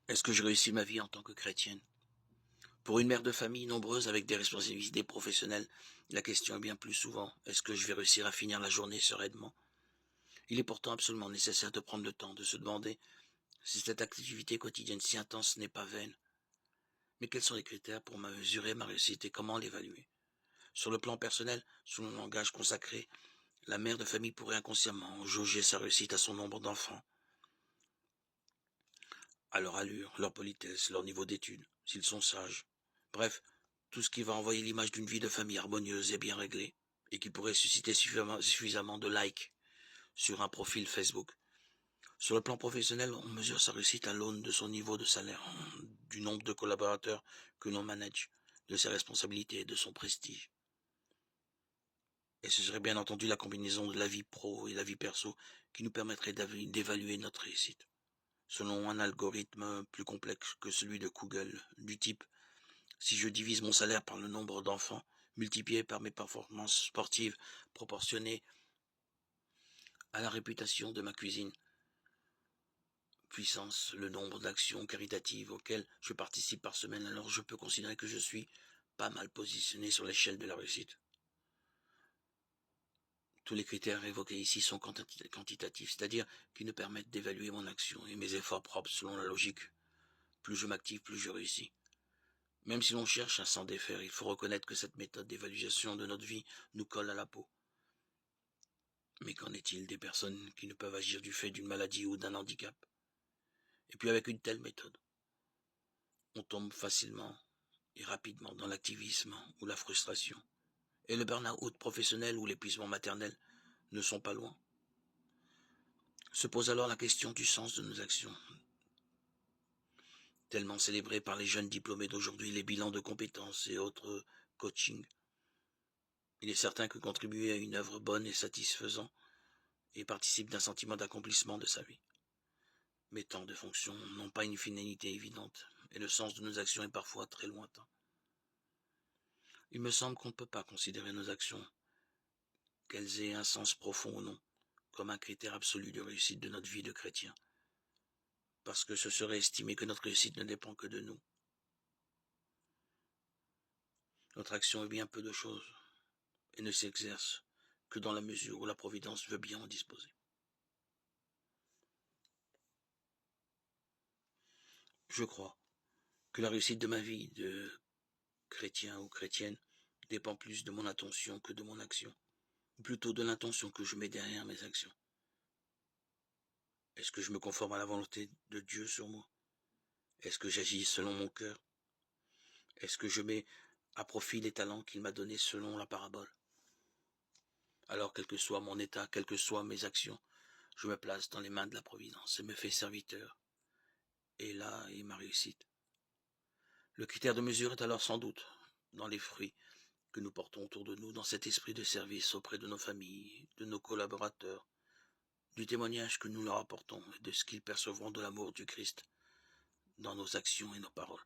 Est-ce que je réussis ma vie en tant que chrétienne? Pour une mère de famille nombreuse avec des responsabilités professionnelles, la question est bien plus souvent, est-ce que je vais réussir à finir la journée sereinement? Il est pourtant absolument nécessaire de prendre le temps de se demander si cette activité quotidienne si intense n'est pas vaine. Mais quels sont les critères pour mesurer ma réussite et comment l'évaluer? Sur le plan personnel, sous le langage consacré, la mère de famille pourrait inconsciemment jauger sa réussite à son nombre d'enfants, à leur allure, leur politesse, leur niveau d'études, s'ils sont sages. Bref, tout ce qui va envoyer l'image d'une vie de famille harmonieuse et bien réglée, et qui pourrait susciter suffisamment de likes sur un profil Facebook. Sur le plan professionnel, on mesure sa réussite à l'aune de son niveau de salaire, du nombre de collaborateurs que l'on manage, de ses responsabilités et de son prestige. Et ce serait bien entendu la combinaison de la vie pro et la vie perso qui nous permettrait d'évaluer notre réussite. Selon un algorithme plus complexe que celui de Google, du type si je divise mon salaire par le nombre d'enfants, multiplié par mes performances sportives proportionnées à la réputation de ma cuisine, puissance, le nombre d'actions caritatives auxquelles je participe par semaine, alors je peux considérer que je suis pas mal positionné sur l'échelle de la réussite. Tous les critères évoqués ici sont quantitatifs, c'est-à-dire qui nous permettent d'évaluer mon action et mes efforts propres selon la logique. Plus je m'active, plus je réussis. Même si l'on cherche à s'en défaire, il faut reconnaître que cette méthode d'évaluation de notre vie nous colle à la peau. Mais qu'en est-il des personnes qui ne peuvent agir du fait d'une maladie ou d'un handicap? Et puis avec une telle méthode, on tombe facilement et rapidement dans l'activisme ou la frustration. Et le burn-out professionnel ou l'épuisement maternel ne sont pas loin. Se pose alors la question du sens de nos actions. Tellement célébrés par les jeunes diplômés d'aujourd'hui, les bilans de compétences et autres coachings. Il est certain que contribuer à une œuvre bonne et satisfaisante et participe d'un sentiment d'accomplissement de sa vie. Mais tant de fonctions n'ont pas une finalité évidente, et le sens de nos actions est parfois très lointain. Il me semble qu'on ne peut pas considérer nos actions, qu'elles aient un sens profond ou non, comme un critère absolu de réussite de notre vie de chrétien, parce que ce serait estimer que notre réussite ne dépend que de nous. Notre action est bien peu de choses, et ne s'exerce que dans la mesure où la Providence veut bien en disposer. Je crois que la réussite de ma vie de chrétien ou chrétienne dépend plus de mon attention que de mon action, ou plutôt de l'intention que je mets derrière mes actions. Est-ce que je me conforme à la volonté de Dieu sur moi? Est-ce que j'agis selon mon cœur? Est-ce que je mets à profit les talents qu'il m'a donnés selon la parabole? Alors, quel que soit mon état, quelles que soient mes actions, je me place dans les mains de la Providence et me fais serviteur. Et là est ma réussite. Le critère de mesure est alors sans doute dans les fruits que nous portons autour de nous, dans cet esprit de service auprès de nos familles, de nos collaborateurs, du témoignage que nous leur apportons et de ce qu'ils percevront de l'amour du Christ dans nos actions et nos paroles.